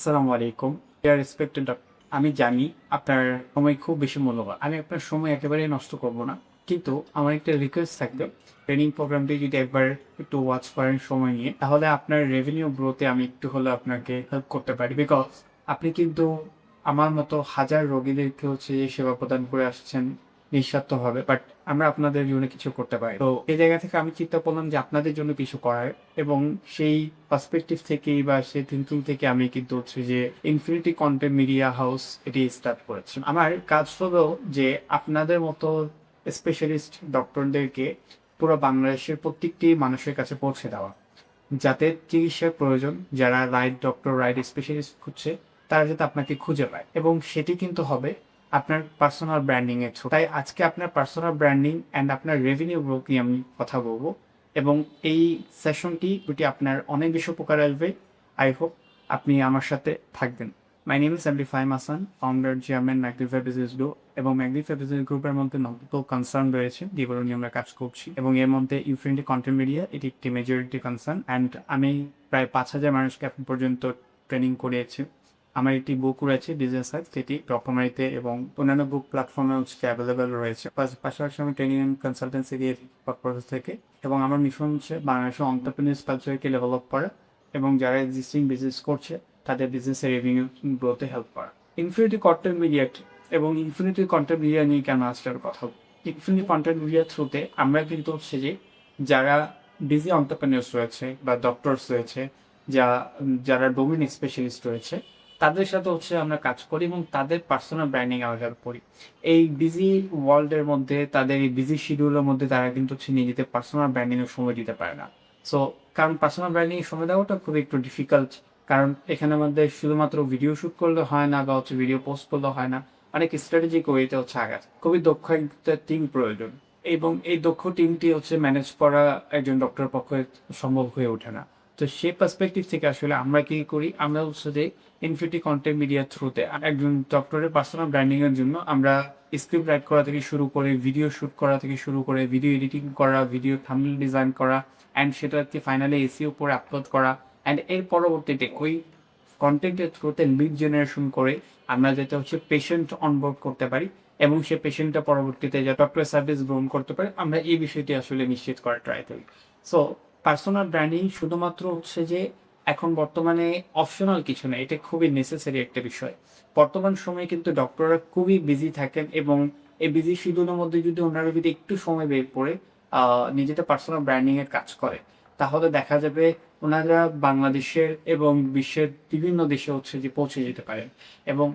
আসসালামু আলাইকুম। Deer respected আমি জানি আপনার সময় খুব বেশি মূল্যবান। আমি আপনার সময় একেবারেই নষ্ট করব না। কিন্তু আমার একটা রিকোয়েস্ট থাকবে, ট্রেনিং প্রোগ্রামটি যদি একবার একটু ওয়াচ করেন সময় নিয়ে, তাহলে আপনার রেভিনিউ গ্রোথে আমি একটু হলেও আপনাকে হেল্প করতে পারি। বিকজ আপনি কিন্তু আমার মতো হাজার রোগীদেরকে যে সেবা প্রদান করে আসছেন নিঃস্বার্থভাবে। বাট আমরা আপনাদের জন্য কিছু করতে পারি। তো এই জায়গা থেকে আমি চিন্তা করলাম যে আপনাদের জন্য কিছু করার, এবং সেই পার্সপেক্টিভ থেকেই বা সেই থিঙ্কিং থেকে আমি কিন্তু যে ইনফিনিটি কন্টেন্ট মিডিয়া হাউস এটি স্টার্ট করেছি। আমার কাজ হলো যে আপনাদের মতো স্পেশালিস্ট ডক্টরদেরকে পুরো বাংলাদেশের প্রত্যেকটি মানুষের কাছে পৌঁছে দেওয়া, যাতে চিকিৎসার প্রয়োজন, যারা রাইট ডক্টর রাইট স্পেশালিস্ট খুঁজছে, তারা যাতে আপনাকে খুঁজে পায়, এবং সেটি কিন্তু হবে আপনার পার্সোনাল ব্র্যান্ডিং এর থ্রু। তাই আজকে আপনার পার্সোনাল ব্র্যান্ডিং অ্যান্ড আপনার রেভিনিউ গ্রোথ নিয়ে আমি কথা বলবো, এবং এই সেশনটি দুটি আপনার অনেক বেশি উপকার আসবে। আই হোপ আপনি আমার সাথে থাকবেন। My name is MD Fahim Hasan, founder chairman magnify business group. এবং ম্যাগনিফাই বিজনেস গ্রুপের মধ্যে নতুন কনসার্ন রয়েছে যেগুলো নিয়ে আমরা কাজ করছি, এবং এর মধ্যে ইনফিনিটি কন্টেন্ট মিডিয়া এটি একটি মেজরিটি কনসার্ন। অ্যান্ড আমি প্রায় 5,000 মানুষকে এখন পর্যন্ত ট্রেনিং করিয়েছি। আমার একটি বুক রয়েছে বিজনেস সাইট, যেটি ডকুমেন্টারিতে এবং অন্যান্য বুক প্ল্যাটফর্মে অ্যাভেলেবেল রয়েছে। পাশাপাশি আমি ট্রেনিং অ্যান্ড কনসালটেন্সি দিয়ে পারপাস থেকে, এবং আমার মিশন হচ্ছে বাংলাদেশের অন্টারপ্রেনিউর কালচারকে ডেভেলপ করা, এবং যারা এক্সিস্টিং বিজনেস করছে তাদের বিজনেসের রেভিনিউ গ্রোথে হেল্প করা। ইনফিনিটি কন্টেন্ট মিডিয়া এবং ইনফিনিটি কন্টেন্ট মিডিয়া নিয়ে কেন আজকের কথা বলবো? ইনফিনিটি কন্টেন্ট মিডিয়ার থ্রুতে আমরা কিন্তু যে যারা বিজি অন্টারপ্রেনিউর্স রয়েছে বা ডক্টরস রয়েছে, যা যারা ডোমেন স্পেশালিস্ট রয়েছে, তাদের সাথে আমরা কাজ করি এবং তাদের পার্সোনাল ব্র্যান্ডিং আমরা হেল্প করি। এই বিজি ওয়ার্ল্ডের মধ্যে, তাদের এই বিজি শিডিউলের মধ্যে তারা কিন্তু নিজেদের পার্সোনাল ব্র্যান্ডিং এর সময় দিতে পারে না। সো কারণ পার্সোনাল ব্র্যান্ডিং এর সময় দেওয়াটা খুব একটু ডিফিকাল্ট, কারণ এখানে আমাদের শুধুমাত্র ভিডিও শুট করলে হয় না, বা ভিডিও পোস্ট করলে হয় না, অনেক স্ট্র্যাটেজিক ওয়েতে আগে খুবই দক্ষ একটা টিম প্রয়োজন, এবং এই দক্ষ টিমটি ম্যানেজ করা একজন ডক্টরের পক্ষে সম্ভব হয়ে ওঠে না। তো সেই পার্সপেক্টিভ থেকে আসলে আমরা কি করি, আমরা যে ইনফিনিটি কন্টেন্ট মিডিয়ার থ্রুতে একজন ডক্টরের পার্সোনাল ব্র্যান্ডিং এর জন্য আমরা স্ক্রিপ্ট রাইট করা থেকে শুরু করে, ভিডিও শুট করা থেকে শুরু করে, ভিডিও এডিটিং করা, ভিডিও থাম্বনেল ডিজাইন করা, অ্যান্ড সেটাকে ফাইনালি এসইও করে আপলোড করা, অ্যান্ড এর পরবর্তীতে ওই কন্টেন্টের থ্রুতে লিড জেনারেশন করে আমরা যাতে পেশেন্ট অনবোর্ড করতে পারি, এবং সে পেশেন্টটা পরবর্তীতে যে ডক্টরের সার্ভিস গ্রহণ করতে পারে, আমরা এই বিষয়টি আসলে নিশ্চিত করার ট্রাই করি। সো পার্সোনাল ব্র্যান্ডিং শুধুমাত্র যে এখন বর্তমানে অপশনাল কিছু না, এটা খুবই নেসেসারি একটা বিষয়। বর্তমান সময়ে কিন্তু ডক্টররা খুবই বিজি থাকেন, এবং এই বিজি শিডিউলের মধ্যে যদি ওনারা যদি একটু সময় বের করে নিজেদের পার্সোনাল ব্র্যান্ডিং এর কাজ করে, তাহলে দেখা যাবে ওনারা বাংলাদেশের এবং বিশ্বের বিভিন্ন দেশে যে পৌঁছে যেতে পারেন। এবং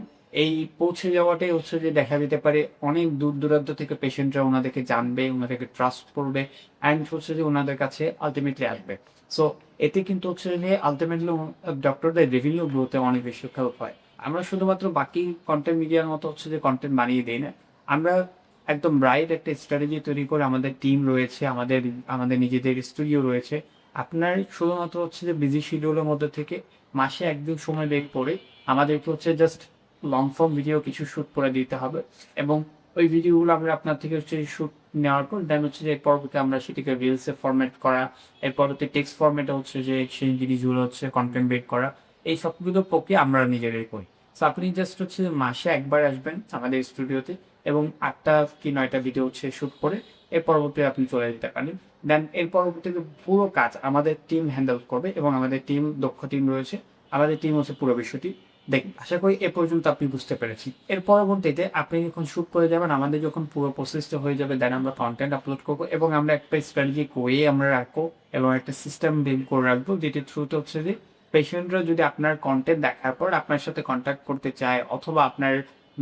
এই পৌঁছে যাওয়াটাই যে দেখা যেতে পারে অনেক দূর দূরান্ত থেকে পেশেন্টরা ওনাদেরকে জানবে, ওনাদেরকে ট্রাস্ট করবে, অ্যান্ড যে ওনাদের কাছে আলটিমেটলি আসবে। সো এতে কিন্তু যে আলটিমেটলি ডক্টরদের রেভিনিউ গ্রোথে অনেক বেশি হেল্প হয়। আমরা শুধুমাত্র বাকি কন্টেন্ট মিডিয়ার মতো যে কন্টেন্ট বানিয়ে দিই না, আমরা একদম রাইট একটা স্ট্র্যাটেজি তৈরি করে, আমাদের টিম রয়েছে, আমাদের আমাদের নিজেদের স্টুডিও রয়েছে। আপনার শুধুমাত্র যে বিজি শিডিউলের মধ্যে থেকে মাসে একদিন সময় বের করে আমাদেরকে জাস্ট লং ফর্ম ভিডিও কিছু শ্যুট করে দিতে হবে, এবং ওই ভিডিওগুলো আমরা আপনার থেকে শ্যুট নেওয়ার পর দেন যে পরবর্তী আমরা সেটিকে রিলসে ফরম্যাট করা, এর পরবর্তী টেক্সট ফরম্যাটে যে সেই জিনিসগুলো কন্টেন্ট বের করা, এই সবগুলো প্রক্রিয়া আমরা নিজেরাই করি। সো আপনি জাস্ট মাসে একবার আসবেন আমাদের স্টুডিওতে, এবং 8টা কি 9টা ভিডিও শ্যুট করে এর পরবর্তীতে আপনি চলে যেতে পারেন। দেন এর পরবর্তীতে পুরো কাজ আমাদের টিম হ্যান্ডেল করবে, এবং আমাদের টিম দক্ষ টিম রয়েছে, আমাদের টিম পুরো বিষয়টি দেখুন। আশা করি এ পর্যন্ত আপনি বুঝতে পেরেছি। এর পরবর্তীতে আপনি যখন শুট করে যাবেন, আমাদের যখন পুরো প্রসেসটা হয়ে যাবে, দেন আমরা কন্টেন্ট আপলোড করবো, এবং আমরা একটা স্ট্র্যাটেজি ওয়ে আমরা রাখবো, এবং একটা সিস্টেম বিল্ড করে রাখবো, যেটির থ্রুতে যে পেশেন্টরা যদি আপনার কন্টেন্ট দেখার পর আপনার সাথে কন্ট্যাক্ট করতে চায়, অথবা আপনার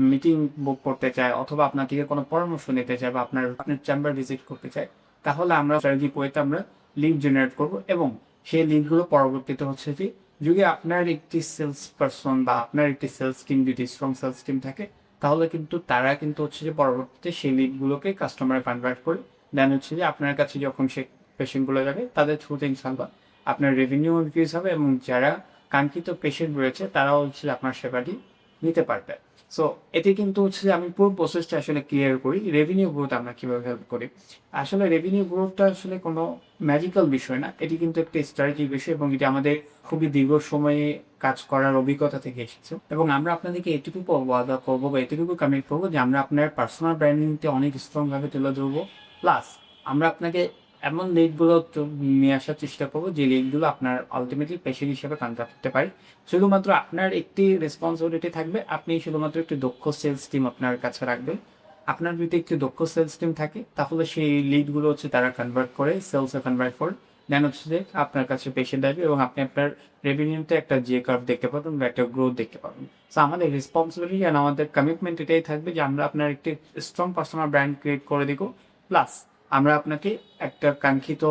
মিটিং বুক করতে চায়, অথবা আপনার থেকে কোনো পরামর্শ নিতে চায়, বা আপনার চেম্বার ভিজিট করতে চায়, তাহলে আমরা স্ট্র্যাটেজি ওয়েতে আমরা লিড জেনারেট করবো, এবং সেই লিডগুলো পরবর্তীতে যে যদি আপনার একটি সেলস পারসন বা আপনার একটি সেলস টিম যদি স্ট্রং সেলস টিম থাকে, তাহলে কিন্তু তারা কিন্তু যে পরবর্তীতে সেই লিডগুলোকে কাস্টমারে কনভার্ট করে দেন যে আপনার কাছে যখন সে পেশেন্টগুলো যাবে, তাদের থ্রুতে ইনশাআল্লাহ আপনার রেভিনিউ ইনক্রিজ হবে, এবং যারা কাঙ্ক্ষিত পেশেন্ট রয়েছে তারাও আপনার সেবাটি নিতে পারবে। সো এতে কিন্তু হচ্ছে যে আমি পুরো প্রসেসটা আসলে ক্লিয়ার করি। রেভিনিউ গ্রোথ আমরা কিভাবে হেল্প করি। আসলে রেভিনিউ গ্রোথটা আসলে কোনো ম্যাজিক্যাল বিষয় না। এটি কিন্তু একটা স্ট্র্যাটেজিক বিষয় এবং এটি আমাদের খুবই দীর্ঘ সময়ে কাজ করার অভিজ্ঞতা থেকে এসেছে। এবং আমরা আপনাদেরকে এটুকু ওয়াদা করবো বা এটুকু কমিট করবো যে আমরা আপনার পার্সোনাল ব্র্যান্ডিংটা অনেক স্ট্রংভাবে তুলে ধরবো। প্লাস আমরা আপনাকে এমন লিডগুলো নিয়ে আসার চেষ্টা করবো যে লিডগুলো আপনার আলটিমেটলি পেশেন্ট হিসেবে কন্ট্যাক্ট করতে পারে। শুধুমাত্র আপনার একটি রেসপন্সিবিলিটি থাকবে, আপনি শুধুমাত্র একটি দক্ষ সেলস টিম আপনার কাছে রাখবেন। আপনার যদি একটি দক্ষ সেলস টিম থাকে তাহলে সেই লিডগুলো হচ্ছে তারা কনভার্ট করে সেলসে কনভার্ট করে দেন হচ্ছে যে আপনার কাছে পেশেন্ট আসবে এবং আপনি আপনার রেভিনিউতে একটা যে কার্ভ দেখতে পাবেন বা একটা গ্রোথ দেখতে পাবেন। সো আমাদের রেসপন্সিবিলিটি অ্যান্ড আমাদের কমিটমেন্ট এটাই থাকবে যে আমরা আপনার একটি স্ট্রং পার্সোনাল ব্র্যান্ড ক্রিয়েট করে দিব। প্লাস আমরা আপনাকে একটা কাঙ্ক্ষিত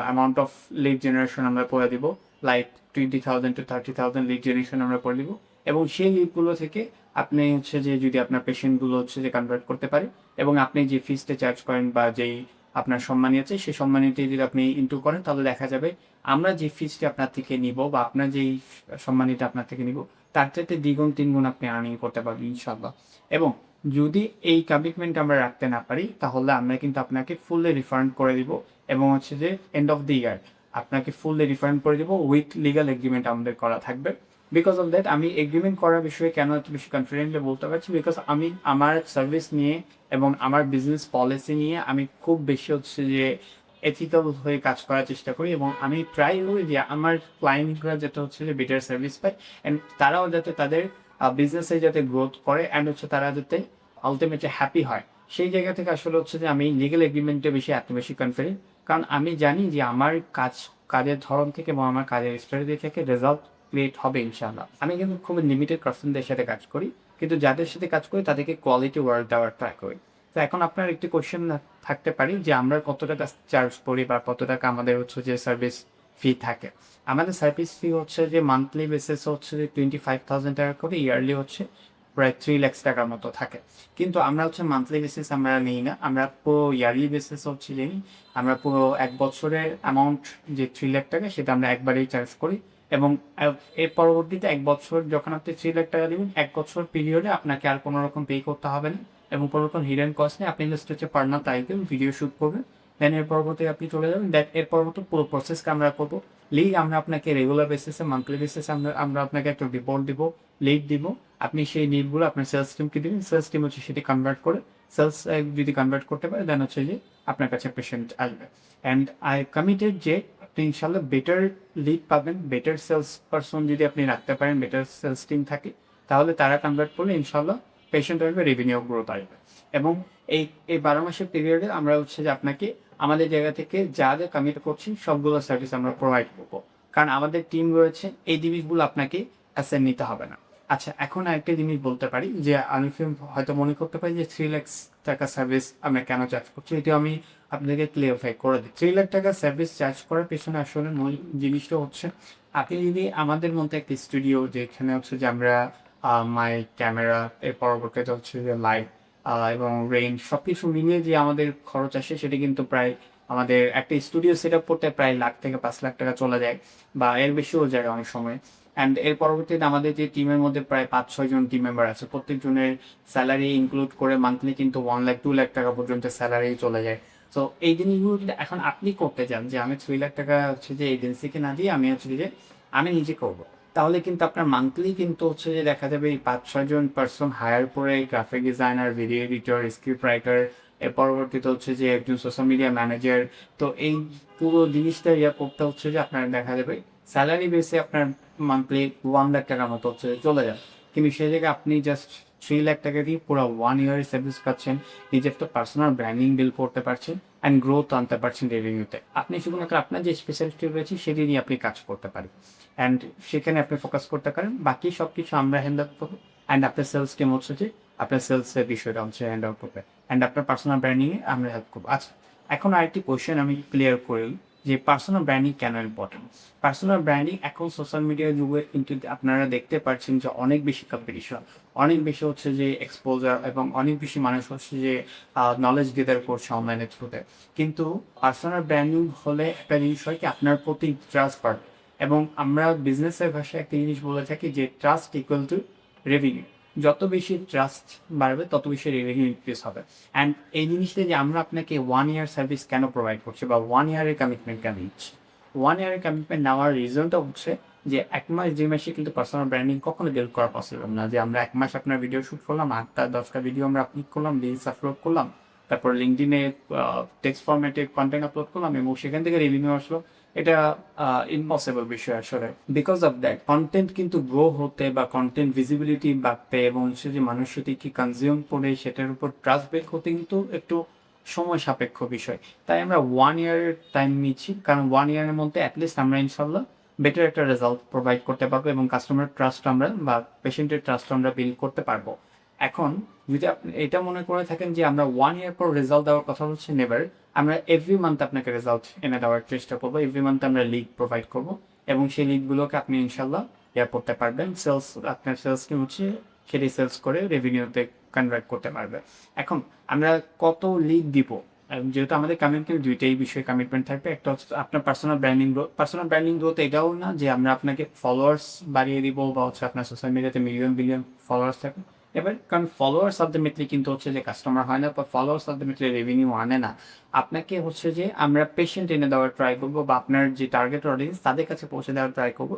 অ্যামাউন্ট অফ লিড জেনারেশন আমরা করে দিব, লাইক 20,000 to 30,000 লিড জেনারেশন আমরা করে দিব। এবং সেই লিডগুলো থেকে আপনি হচ্ছে যে যদি আপনার পেশেন্টগুলো হচ্ছে যে কনভার্ট করতে পারে এবং আপনি যে ফিসটা চার্জ করেন বা যেই আপনার সম্মানী আছে সেই সম্মানীটি যদি আপনি ইনটু করেন তাহলে দেখা যাবে আমরা যে ফিসটি আপনার থেকে নিব বা আপনার যেই সম্মানীটা আপনার থেকে নিব তার চাইতে দ্বিগুণ তিনগুণ আপনি আর্নিং করতে পারবেন ইনশাল্লাহ। এবং যদি এই কমিটমেন্ট আমরা রাখতে না পারি তাহলে আমরা কিন্তু আপনাকে ফুললি রিফান্ড করে দিব এবং হচ্ছে যে এন্ড অফ দ্য ইয়ার আপনাকে ফুললি রিফান্ড করে দিব উইথ লিগাল এগ্রিমেন্ট আমাদের করা থাকবে। বিকজ অফ দ্যাট আমি এগ্রিমেন্ট করার বিষয়ে কেন এত বেশি কনফিডেন্টলি বলতে পারছি, বিকজ আমি আমার সার্ভিস নিয়ে এবং আমার বিজনেস পলিসি নিয়ে আমি খুব বেশি হচ্ছে যে এথিক্যাল হয়ে কাজ করার চেষ্টা করি এবং আমি ট্রাই করি যে আমার ক্লায়েন্টরা যাতে হচ্ছে যে বেটার সার্ভিস পায় অ্যান্ড তারাও যাতে তাদের বিজনেসে যাতে গ্রোথ করে অ্যান্ড হচ্ছে তারা যাতে আলটিমেটলি হ্যাপি হয়। সেই জায়গা থেকে আসলে হচ্ছে যে আমি লিগেল এগ্রিমেন্টে এত বেশি কনফিডেন্ট, কারণ আমি জানি যে আমার কাজের ধরন থেকে এবং আমার কাজের স্ট্র্যাটেজি থেকে রেজাল্ট ক্রিয়েট হবে ইনশাআল্লাহ। আমি কিন্তু খুব লিমিটেড পার্সনদের সাথে কাজ করি, কিন্তু যাদের সাথে কাজ করি তাদেরকে কোয়ালিটি ওয়ার্ক দেওয়ার ট্রাই করি। তো এখন আপনার একটি কোয়েশ্চেন থাকতে পারি যে আমরা কত টাকা চার্জ করি বা কত টাকা আমাদের হচ্ছে যে সার্ভিস ফি থাকে। আমাদের সার্ভিস ফি হচ্ছে যে মান্থলি বেসিস হচ্ছে যে 25,000 টাকা করে, ইয়ারলি হচ্ছে প্রায় 3 লাখ টাকার মতো থাকে। কিন্তু আমরা হচ্ছে মান্থলি বেসিস আমরা নিই না, আমরা পুরো ইয়ারলি বেসিস হচ্ছে যে আমরা পুরো এক বছরের অ্যামাউন্ট যে 3 লাখ টাকা সেটা আমরা একবারেই চার্জ করি। এবং এর পরবর্তীতে এক বছর যখন আপনি 3 লাখ টাকা দেবেন, এক বছর পিরিয়ডে আপনাকে আর কোনো রকম পে করতে হবে না এবং কোনো রকম হিডেন কস্ট নেই। আপনি জাস্ট হচ্ছে পার মান্থ আইতেন ভিডিও শ্যুট করবেন, দেন এর পরবর্তী আপনি চলে যাবেন। দেন এর পরবর্তী পুরো প্রসেসকে আমরা করবো। লিড আমরা আপনাকে রেগুলার বেসিসে মান্থলি বেসিসে আমরা আপনাকে একটা রিপোর্ট দিব, লিড দিব। আপনি সেই লিডগুলো আপনার সেলস টিমকে দিবেন, সেলস টিম হচ্ছে সেটি কনভার্ট করে সেলস যদি কনভার্ট করতে পারে দেন হচ্ছে যে আপনার কাছে পেশেন্ট আসবে। অ্যান্ড আই কমিটেড যে আপনি ইনশাল্লাহ বেটার লিড পাবেন, বেটার সেলস পারসন যদি আপনি রাখতে পারেন, বেটার সেলস টিম থাকে তাহলে তারা কনভার্ট করলে ইনশাল্লাহ পেশেন্ট আসবে, রেভিনিউ গ্রোথ আসবে। এবং এই এই 12 মাসের পিরিয়ডে আমরা হচ্ছে যে আপনাকে আমাদের জায়গা থেকে যা যা কমিট করছি সবগুলো সার্ভিস আমরা প্রোভাইড করবো, কারণ আমাদের টিম রয়েছে, এই জিনিসগুলো আপনাকে অ্যাসেন নিতে হবে না। আচ্ছা, এখন আরেকটা জিনিস বলতে পারি যে আমি হয়তো মনে করতে পারি যে 3 লাখ টাকা সার্ভিস আমরা কেন চার্জ করছি, এটি আমি আপনাকে ক্লিয়ারিফাই করে দিই। 3 লাখ টাকা সার্ভিস চার্জ করার পেছনে আসলে মূল জিনিসটা হচ্ছে আপনি যদি আমাদের মধ্যে একটা স্টুডিও যেখানে হচ্ছে যে আমরা মাইক, ক্যামেরা, এর পরবর্তীতে হচ্ছে যে লাইট এবং রেঞ্জ সব কিছু মিলিয়ে যে আমাদের খরচ আসে সেটা কিন্তু প্রায় আমাদের একটা স্টুডিও সেট আপ করতে প্রায় লাখ থেকে 5 লাখ টাকা চলে যায় বা এর বেশিও যায় অনেক সময়। অ্যান্ড এর পরবর্তীতে আমাদের যে টিমের মধ্যে প্রায় 5-6 জন টিম মেম্বার আছে, প্রত্যেকজনের স্যালারি ইনক্লুড করে মান্থলি কিন্তু 1 লাখ 2 লাখ টাকা পর্যন্ত স্যালারি চলে যায়। তো এই জিনিসগুলো যদি এখন আপনি করতে চান যে আমি 3 লাখ টাকা হচ্ছে যে এজেন্সিকে না দিয়ে আমি হচ্ছে যে আমি নিজে করবো, তাহলে কিন্তু আপনার মান্থলি কিন্তু হচ্ছে যে দেখা যাবে এই 5-6 জন পার্সন হায়ার করে graphic designer, video editor, script writer, এর পরবর্তীতে হচ্ছে যে একজন সোশ্যাল মিডিয়া ম্যানেজার। তো এই পুরো জিনিসটা করতে হচ্ছে যে আপনার দেখা যাবে স্যালারি বেসে আপনার মান্থলি 1 লাখ টাকার মতো হচ্ছে চলে যাবে। কিন্তু সেই জায়গায় আপনি জাস্ট 3 লাখ টাকা দিয়ে পুরো 1 ইয়ারের সার্ভিস পাচ্ছেন, নিজের একটা পার্সোনাল ব্র্যান্ডিং বিল্ড করতে পারছেন অ্যান্ড গ্রোথ আনতে পারছেন রেভিনিউতে। আপনি শুধুমাত্র আপনার যে স্পেশালিটি রয়েছে সেটি নিয়ে আপনি কাজ করতে পারেন অ্যান্ড সেখানে আপনি ফোকাস করতে পারেন, বাকি সব কিছু আমরা হ্যান্ডেল করবো। অ্যান্ড আপনার সেলস টিম হচ্ছে যে আপনার সেলসের বিষয়টা হচ্ছে হ্যান্ডেল করবে অ্যান্ড আপনার পার্সোনাল ব্র্যান্ডিংয়ে আমরা হেল্প করবো। আচ্ছা, এখন আরেকটি কোয়েশ্চেন আমি ক্লিয়ার করি যে পার্সোনাল ব্র্যান্ডিং কেন ইম্পর্টেন্ট। পার্সোনাল ব্র্যান্ডিং এখন সোশ্যাল মিডিয়ার যুগে কিন্তু আপনারা দেখতে পাচ্ছেন যে অনেক বেশি কম্পিটিশন, অনেক বেশি হচ্ছে যে এক্সপোজার এবং অনেক বেশি মানুষ হচ্ছে যে নলেজ গেদার করছে অনলাইনের থ্রুতে। কিন্তু পার্সোনাল ব্র্যান্ডিং হলে একটা জিনিস হয় কি আপনার প্রতি ট্রাস্ট বাড়বে। এবং আমরা বিজনেসের ভাষায় একটা জিনিস বলে থাকি যে ট্রাস্ট ইকুয়াল টু রেভিনিউ। যত বেশি ট্রাস্ট বাড়বে তত বেশি রেভিনিউ ইনক্রিজ হবে। অ্যান্ড এই জিনিসটা যে আমরা আপনাকে 1 ইয়ার সার্ভিস কেন প্রোভাইড করছি বা 1 ইয়ারের কমিটমেন্ট কেন দিচ্ছি, 1 ইয়ারের কমিটমেন্ট নেওয়ার রিজনটা হচ্ছে যে 1 মাস 2 মাসে কিন্তু পার্সোনাল ব্র্যান্ডিং কখনো বিল্ড করা পসিবল না। যে আমরা 1 মাস আপনার ভিডিও শ্যুট করলাম, 8টা 10টা ভিডিও আমরা আপলোড করলাম, রিলস আপলোড করলাম, তারপর লিঙ্কডইনে টেক্সট ফরম্যাটে কন্টেন্ট আপলোড করলাম এবং সেখান থেকে রেভিনিউ আসলো। এটা ইম্পসিবল বিষয় আসলে। বিকজ অফ দ্যাট কন্টেন্ট কিন্তু গ্রো হতে বা কন্টেন্ট ভিজিবিলিটি বাড়তে এবং হচ্ছে যে মানুষ সেটি কি কনজিউম করে সেটার উপর ট্রাস্ট বেক হতে কিন্তু একটু সময় সাপেক্ষ বিষয়। তাই আমরা 1 ইয়ারের টাইম নিচ্ছি, কারণ 1 ইয়ারের মধ্যে অ্যাটলিস্ট আমরা ইনশাল্লাহ বেটার একটা রেজাল্ট প্রোভাইড করতে পারবো এবং কাস্টমার ট্রাস্ট আমরা বা পেশেন্টের ট্রাস্ট আমরা বিল্ড করতে পারবো। এখন যদি আপনি এটা মনে করে থাকেন যে আমরা 1 ইয়ার পর রেজাল্ট দেওয়ার কথা হচ্ছে, নেভার। আমরা এভরি মান্থ আপনাকে রেজাল্ট এনে দেওয়ার চেষ্টা করবো, এভরি মান্থ আমরা লিড প্রোভাইড করবো এবং সেই লিডগুলোকে আপনি ইনশাল্লাহ করতে পারবেন। সেলস, আপনার সেলসকে হচ্ছে সেটি সেলস করে রেভিনিউতে কনভার্ট করতে পারবে। এখন আমরা কত লিড দিব, যেহেতু আমাদের কমিটমেন্ট দুইটাই বিষয়ে কমিটমেন্ট থাকবে। একটা হচ্ছে আপনার personal branding growth. Personal branding growth এটাও না যে আমরা আপনাকে ফলোয়ার্স বাড়িয়ে দিব বা হচ্ছে আপনার সোশ্যাল মিডিয়াতে মিলিয়ন বিলিয়ন ফলোয়ার্স থাকবে। এবার কারণ ফলোয়ার্স আলটিমেটলি কিন্তু হচ্ছে যে কাস্টমার হয় না বা ফলোয়ার্স আলটিমেটলি রেভিনিউ আনে না। আপনাকে হচ্ছে যে আমরা পেশেন্ট এনে দেওয়ার ট্রাই করবো বা আপনার যে টার্গেট অডিয়েন্স তাদের কাছে পৌঁছে দেওয়ার ট্রাই করবো।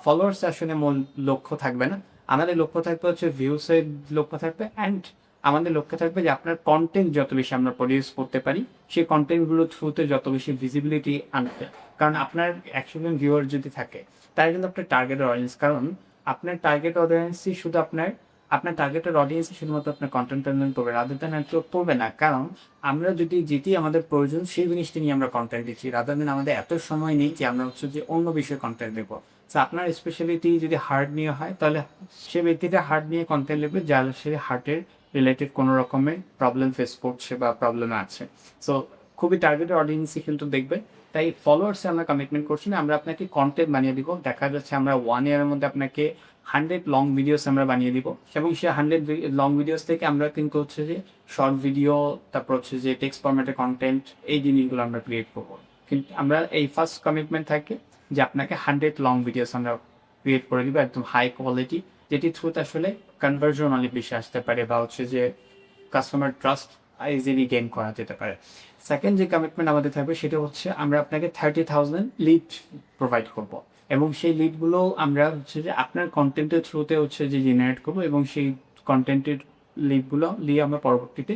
ফলোয়ার্স আসলে মূল লক্ষ্য থাকবে না। আমাদের লক্ষ্য থাকবে হচ্ছে ভিউসের লক্ষ্য থাকবে, অ্যান্ড আমাদের লক্ষ্য থাকবে যে আপনার কন্টেন্ট যত বেশি আমরা প্রডিউস করতে পারি সেই কন্টেন্টগুলোর থ্রুতে যত বেশি ভিজিবিলিটি আনতে। কারণ আপনার 100 জন ভিউয়ার যদি থাকে তারা কিন্তু আপনার টার্গেট অডিয়েন্স। কারণ আপনার টার্গেট অডিয়েন্সই শুধু আপনার টার্গেটের অডিয়েন্সই শুধুমাত্র আপনার কন্টেন্ট কনজিউম করবে, রাদার দ্যান আর কেউ করবে না। কারণ আমরা যদি যেটি আমাদের প্রয়োজন সেই জিনিসটি নিয়ে আমরা কন্টেন্ট দিচ্ছি, রাদার দ্যান আমাদের এত সময় নেই যে আমরা হচ্ছে যে অন্য বিষয়ে কন্টেন্ট দেবো। তো আপনার স্পেশালিটি যদি হার্ট নিয়ে হয় তাহলে সে ব্যক্তিটা হার্ট নিয়ে কন্টেন্ট দেবে যার সে হার্টের রিলেটেড কোনো রকমের প্রবলেম ফেস করছে বা প্রবলেম আছে। সো খুবই টার্গেটেড অডিয়েন্সই কিন্তু দেখবে। তাই ফলোয়ার্সে আমরা কমিটমেন্ট করছি না, আমরা আপনাকে কন্টেন্ট বানিয়ে দিব। দেখা যাচ্ছে আমরা 1 ইয়ারের মধ্যে আপনাকে 100 লং ভিডিওস আমরা বানিয়ে দিব এবং সেই 100 লং ভিডিওস থেকে আমরা কিন্তু হচ্ছে যে শর্ট ভিডিও, তারপর হচ্ছে যে টেক্সট ফরম্যাটে কন্টেন্ট, এই জিনিসগুলো আমরা ক্রিয়েট করবো। কিন্তু আমরা এই ফার্স্ট কমিটমেন্ট থাকে যে আপনাকে 100 লং ভিডিওস আমরা ক্রিয়েট করে দিব একদম হাই কোয়ালিটি, যেটি থ্রুতে আসলে কনভার্জন অনেক বেশি আসতে পারে বা হচ্ছে যে কাস্টমার ট্রাস্ট ইজিলি গেইন করা যেতে পারে। সেকেন্ড যে কমিটমেন্ট আমাদের থাকবে সেটা হচ্ছে আমরা আপনাকে 30,000 লিড প্রোভাইড করব এবং সেই লিডগুলো আমরা হচ্ছে যে আপনার কন্টেন্টের থ্রুতে হচ্ছে যে জেনারেট করবো এবং সেই কন্টেন্টের লিডগুলো নিয়ে আমরা পরবর্তীতে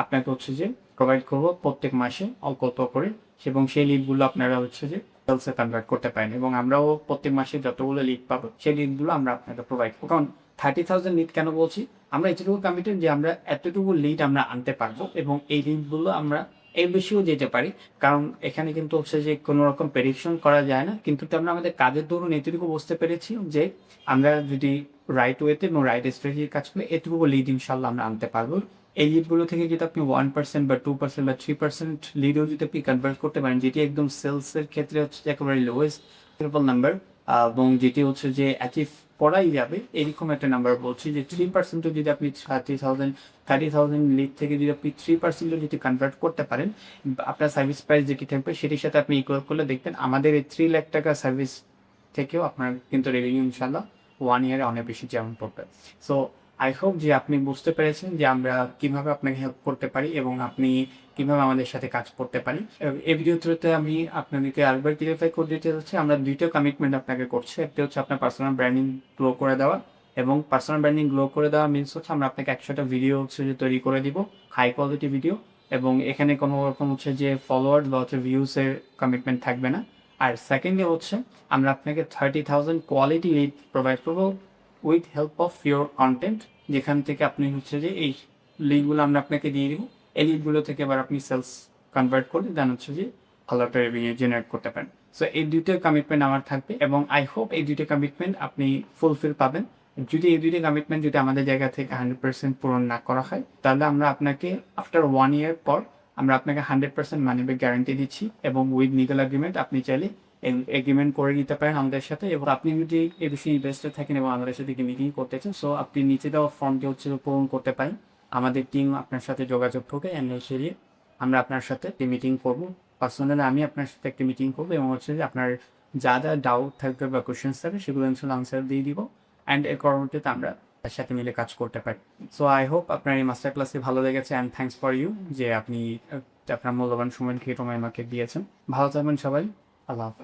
আপনাকে হচ্ছে যে প্রোভাইড করবো প্রত্যেক মাসে অল্প করে এবং সেই লিডগুলো আপনারা হচ্ছে যে সেলসে কনভার্ট করতে পারেন এবং আমরাও প্রত্যেক মাসে যতগুলো লিড পাবো সেই লিডগুলো আমরা আপনাকে প্রোভাইড করবো। কারণ 30,000 লিড কেন বলছি, আমরা এতটুকু কমিটেড যে আমরা এতটুকু লিড আমরা আনতে পারবো এবং এই লিডগুলো আমরা এর বেশিও যেতে পারি। কারণ এখানে কিন্তু হচ্ছে যে কোনো রকম প্রেডিকশন করা যায় না, কিন্তু আমরা আমাদের কাজের দরুন এতটুকু বুঝতে পেরেছি যে আমরা যদি রাইট ওয়েতে এবং রাইট স্ট্র্যাটেজির কাজ করলে এতটুকু লিড ইনশাল্লাহ আমরা আনতে পারবো। এই লিডগুলো থেকে যদি আপনি 1% বা 2% বা 3% লিডও যদি আপনি কনভার্ট করতে পারেন, যেটি একদম সেলসের ক্ষেত্রে হচ্ছে যে একেবারে লোয়েস্ট নাম্বার এবং যেটি হচ্ছে যে অ্যাচিভ করাই যাবে এরকম একটা নাম্বার বলছি যে 3%ও যদি আপনি 30,000 লিড থেকে যদি আপনি 3%ও যদি কনভার্ট করতে পারেন, আপনার সার্ভিস প্রাইস যেটি থাকবে সেটির সাথে আপনি ইকুয়াল করলে দেখবেন আমাদের এই 3 লাখ টাকা সার্ভিস থেকেও আপনার কিন্তু রেভিনিউ ইনশাল্লাহ 1 ইয়ারে অনেক বেশি যেমন পড়বে। সো আই হোপ যে আপনি বুঝতে পেরেছেন যে আমরা কিভাবে আপনাকে হেল্প করতে পারি এবং আপনি কিভাবে আমাদের সাথে কাজ করতে পারি। এই ভিডিও থ্রুতে আমি আপনাদেরকে আরেকবার ক্লিয়ারিফাই করে দিতে চাচ্ছি, আমরা দুইটা কমিটমেন্ট আপনাকে করছি। একটা হচ্ছে আপনার পার্সোনাল ব্র্যান্ডিং গ্রো করে দেওয়া এবং পার্সোনাল ব্র্যান্ডিং গ্রো করে দেওয়া মিনস হচ্ছে আমরা আপনাকে 100টা ভিডিও হচ্ছে যে তৈরি করে দিব, হাই কোয়ালিটি ভিডিও, এবং এখানে কোনো রকম হচ্ছে যে ফলোয়ার বা হচ্ছে ভিউসের কমিটমেন্ট থাকবে না। আর সেকেন্ডলি হচ্ছে আমরা আপনাকে 30,000 কোয়ালিটি লিড প্রোভাইড করবো with help of your content, যেখান থেকে আপনি হচ্ছে যে এই লিডগুলো আমরা আপনাকে দিয়ে দিব। এই লিডগুলো থেকে এবার আপনি সেলস কনভার্ট করে দেন হচ্ছে যে ভালো একটা রেভিনিউ জেনারেট করতে পারেন। সো এই দুইটা কমিটমেন্ট আমার থাকবে এবং আই হোপ এই দুইটা কমিটমেন্ট আপনি ফুলফিল পাবেন। যদি এই দুইটা কমিটমেন্ট যদি আমাদের জায়গা থেকে 100% পূরণ না করা হয় তাহলে আমরা আপনাকে আফটার 1 ইয়ার পর আমরা আপনাকে 100% মানি ব্যাক গ্যারান্টি দিচ্ছি এবং উইথ লিগাল এগ্রিমেন্ট আপনি চাইলে এগ্রিমেন্ট করে নিতে পারেন আমাদের সাথে। এবং আপনি যদি এই বিষয়ে ইনভেস্টেড থাকেন এবং আমাদের সাথে মিটিং করতে চান, সো আপনি নিচে দেওয়া ফর্মটি হচ্ছে পূরণ করতে পারেন। আমাদের টিম আপনার সাথে যোগাযোগ করবে অ্যান্ড আমরা আপনার সাথে একটি মিটিং করব। পার্সোনালি আমি আপনার সাথে একটি মিটিং করবো এবং হচ্ছে যে আপনার যা যা ডাউট থাকবে বা কোয়েশ্চেন্স থাকবে সেগুলো ইনশাল্লাহ আনসার দিয়ে দিব। অ্যান্ড এর পরবর্তীতে আমরা তার সাথে মিলে কাজ করতে পারি। সো আই হোপ আপনার এই মাস্টার ক্লাসটি ভালো লেগেছে, অ্যান্ড থ্যাঙ্কস ফর ইউ যে আপনি আপনার মূল্যবান সময় আমাকে দিয়েছেন। ভালো থাকবেন সবাই। আল্লাহ হাফেজ।